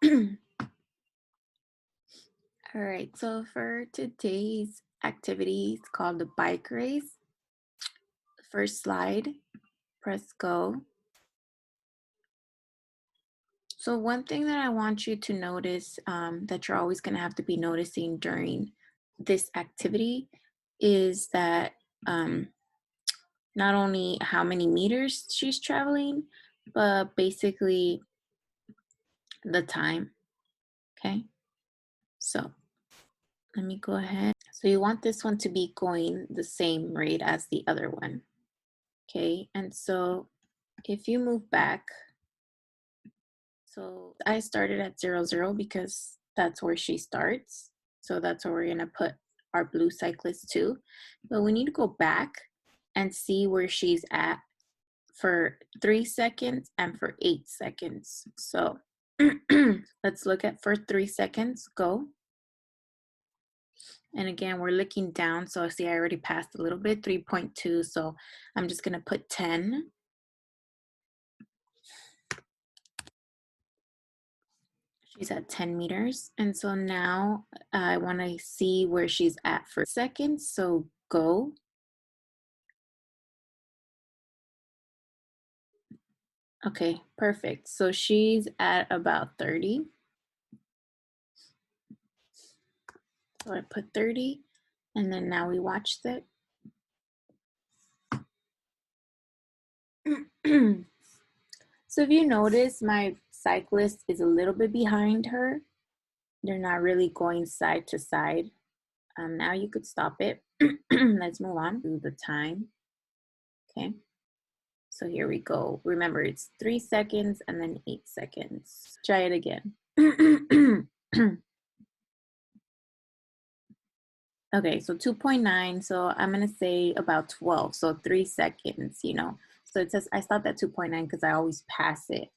All right, so for today's activity, it's called the bike race. First slide, press go. So one thing that I want you to notice that you're always going to have to be noticing during this activity is that um, not only how many meters she's traveling, but basically the time. Okay, so let me go ahead. So you want this one to be going the same rate as the other one. Okay, and so if you move back, so I started at 0, 0 because that's where she starts. So that's where we're gonna put our blue cyclist to. But we need to go back and see where she's at for 3 seconds and for 8 seconds. So let's look at for 3 seconds, go. And again, we're looking down. So see, I already passed a little bit, 3.2. So I'm just gonna put 10. She's at 10 meters. And so now I want to see where she's at for seconds. So go. Okay, perfect. So she's at about 30. So I put 30. And then now we watch that. So if you notice, my cyclist is a little bit behind her. They're not really going side to side. Now you could stop it. Let's move on to the time. Okay. So here we go. Remember, it's 3 seconds and then 8 seconds. Try it again. Okay, so 2.9. So I'm going to say about 12. So 3 seconds, you know. So it says I stopped at 2.9 because I always pass it.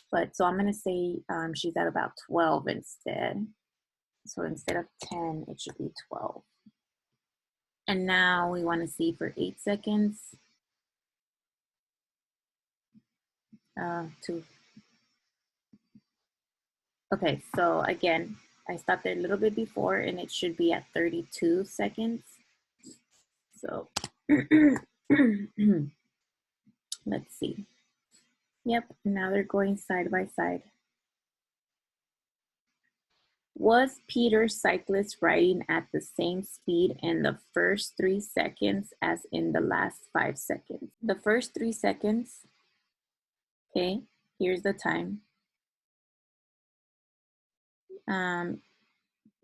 But so I'm going to say she's at about 12 instead. So instead of 10, it should be 12. And now we want to see for 8 seconds. 2. Okay, so again, I stopped there a little bit before and it should be at 32 seconds. So let's see. Yep, now they're going side by side. Was Peter cyclist riding at the same speed in the first 3 seconds as in the last 5 seconds? The first 3 seconds, okay, here's the time.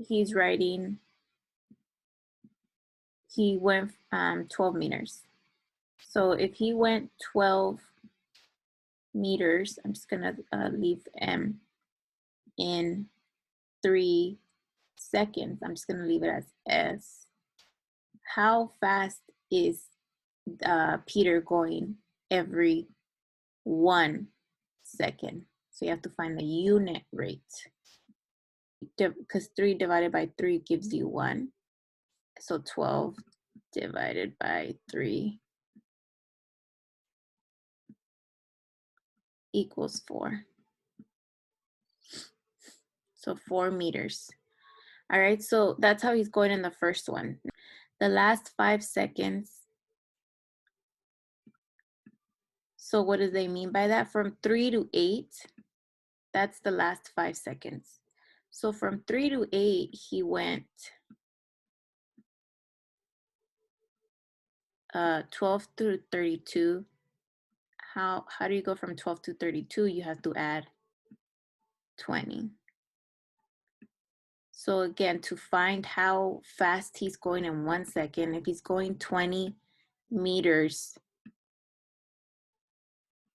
He's riding, he went 12 meters. So if he went 12 meters, I'm just gonna leave M in 3 seconds. I'm just gonna leave it as S. How fast is Peter going every 1 second? So you have to find the unit rate because 3 divided by 3 gives you 1. So 12 divided by 3 equals 4. So 4 meters. All right, so that's how he's going in the first one. The last 5 seconds. So what do they mean by that? From 3 to 8, that's the last 5 seconds. So from 3 to 8, he went 12 to 32. How do you go from 12 to 32? You have to add 20. So again, to find how fast he's going in 1 second, if he's going 20 meters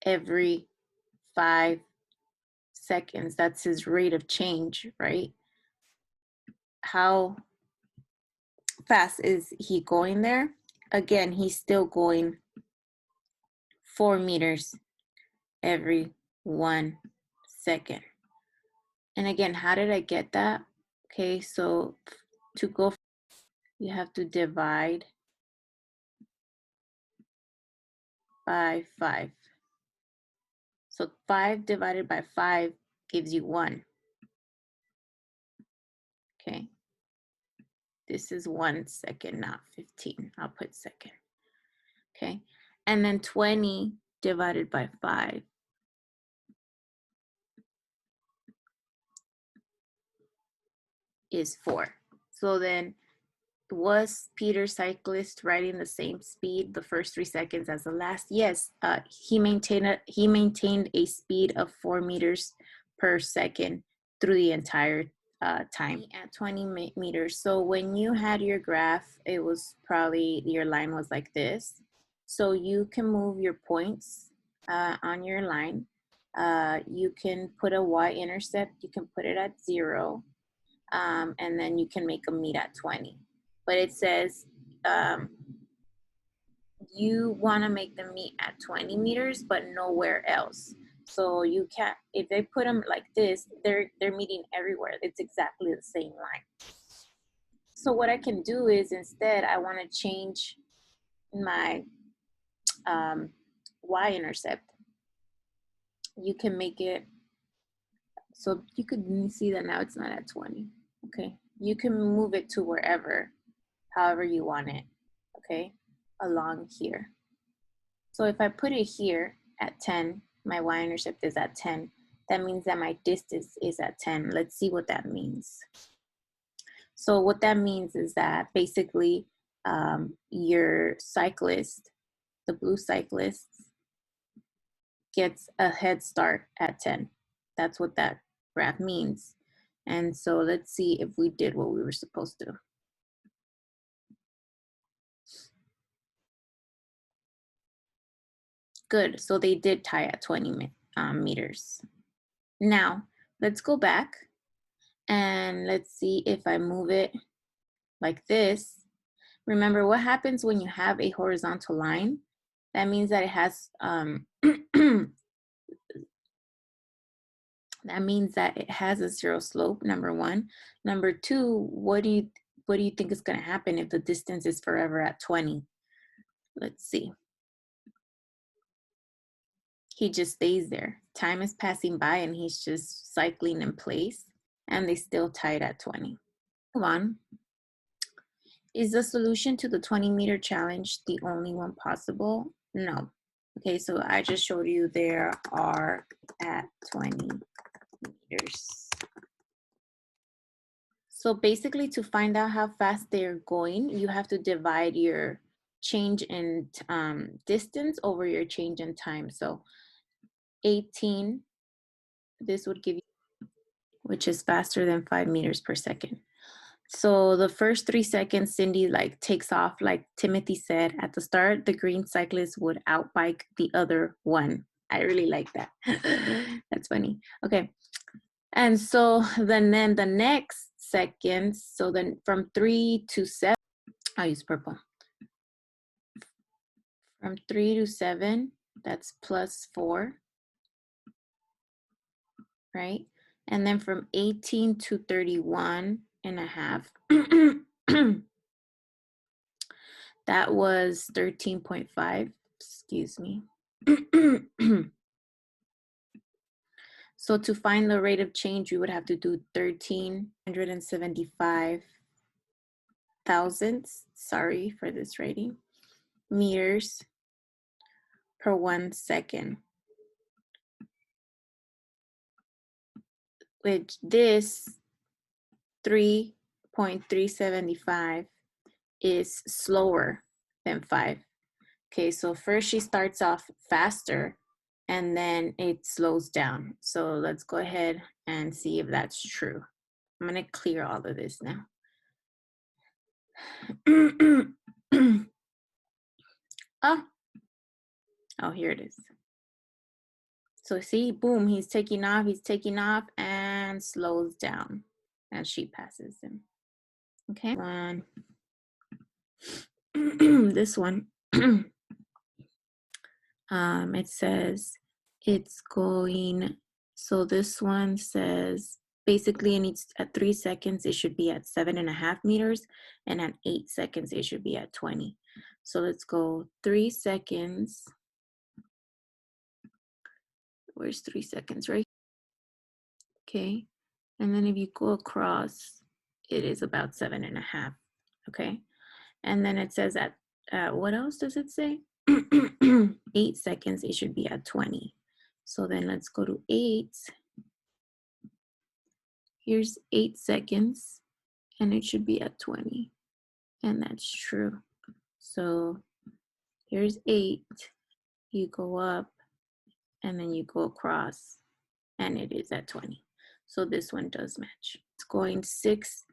every 5 seconds, that's his rate of change, right? How fast is he going there? Again, he's still going 4 meters every 1 second. And again, how did I get that? Okay, so to go, you have to divide by 5. So 5 divided by 5 gives you 1. Okay. This is 1 second, not 15. I'll put second. Okay. And then 20 divided by 5 is 4. So then, was Peter cyclist riding the same speed the first 3 seconds as the last? Yes, he maintained a speed of 4 meters per second through the entire time at 20 meters. So when you had your graph, it was probably your line was like this. So you can move your points on your line. You can put a y-intercept. You can put it at 0. And then you can make a meet at 20. But it says you want to make them meet at 20 meters, but nowhere else. So you can't, if they put them like this, they're meeting everywhere. It's exactly the same line. So what I can do is instead, I want to change my y-intercept. You can make it, so you could see that now it's not at 20, okay? You can move it to wherever, however you want it, okay, along here. So if I put it here at 10, my y-intercept is at 10, that means that my distance is at 10. Let's see what that means. So what that means is that basically your cyclist, the blue cyclist, gets a head start at 10. That's what that graph means. And so let's see if we did what we were supposed to. Good, so they did tie at 20 meters. Now, let's go back and let's see if I move it like this. Remember what happens when you have a horizontal line? That means that it has, that means that it has a 0 slope, number 1. Number 2, what do you think is gonna happen if the distance is forever at 20? Let's see. He just stays there. Time is passing by and he's just cycling in place and they still tied at 20. Move on. Is the solution to the 20-meter challenge the only one possible? No. Okay, so I just showed you there are at 20 meters. So basically to find out how fast they're going, you have to divide your change in distance over your change in time. So 18, this would give you, which is faster than 5 meters per second. So the first 3 seconds, Cindy like takes off, like Timothy said at the start, the green cyclist would outbike the other one. I really like that. That's funny. Okay. And so then the next seconds, so then from 3 to 7, I'll use purple. From 3 to 7, that's +4, right? And then from 18 to 31 and a half, that was 13.5, excuse me. So to find the rate of change, we would have to do 1,375 thousandths, sorry for this rating, meters per 1 second. Which this 3.375 is slower than 5. Okay, so first she starts off faster and then it slows down. So let's go ahead and see if that's true. I'm gonna clear all of this now. Oh, here it is. So see, boom, he's taking off and slows down as she passes him. Okay, this one. It says it's going, so this one says basically it needs at 3 seconds, it should be at 7.5 meters, and at 8 seconds, it should be at 20. So let's go 3 seconds. Where's 3 seconds, right? Okay, and then if you go across, it is about 7.5. Okay. And then it says at what else does it say? 8 seconds, it should be at 20. So then let's go to 8. Here's 8 seconds, and it should be at 20. And that's true. So here's 8. You go up, and then you go across, and it is at 20. So this one does match. It's going 6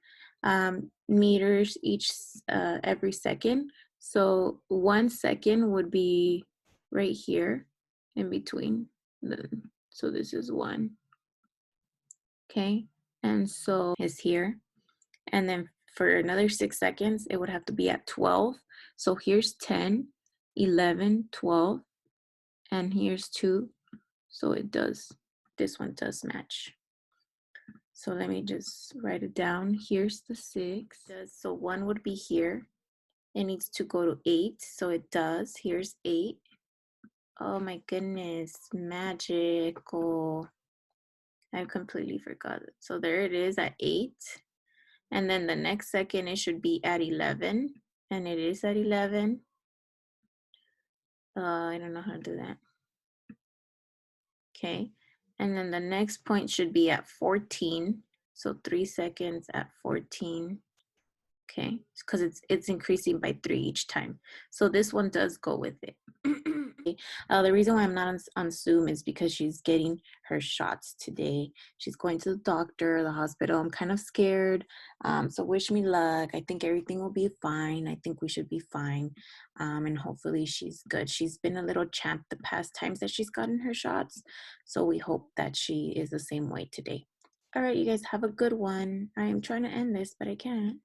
meters each every second. So 1 second would be right here in between. So this is 1. Okay. And so is here. And then for another 6 seconds, it would have to be at 12. So here's 10, 11, 12, and here's 2. So this one does match. So let me just write it down. Here's the 6. So 1 would be here. It needs to go to 8. So it does. Here's 8. Oh my goodness, magical. I completely forgot it. So there it is at 8. And then the next second, it should be at 11. And it is at 11. I don't know how to do that. Okay. And then the next point should be at 14. So 3 seconds at 14. Okay. Because it's increasing by 3 each time. So this one does go with it. The reason why I'm not on Zoom is because she's getting her shots today. She's going to the doctor, the hospital. I'm kind of scared. So wish me luck. I think everything will be fine. I think we should be fine. And hopefully she's good. She's been a little champ the past times that she's gotten her shots. So we hope that she is the same way today. All right, you guys have a good one. I am trying to end this, but I can't.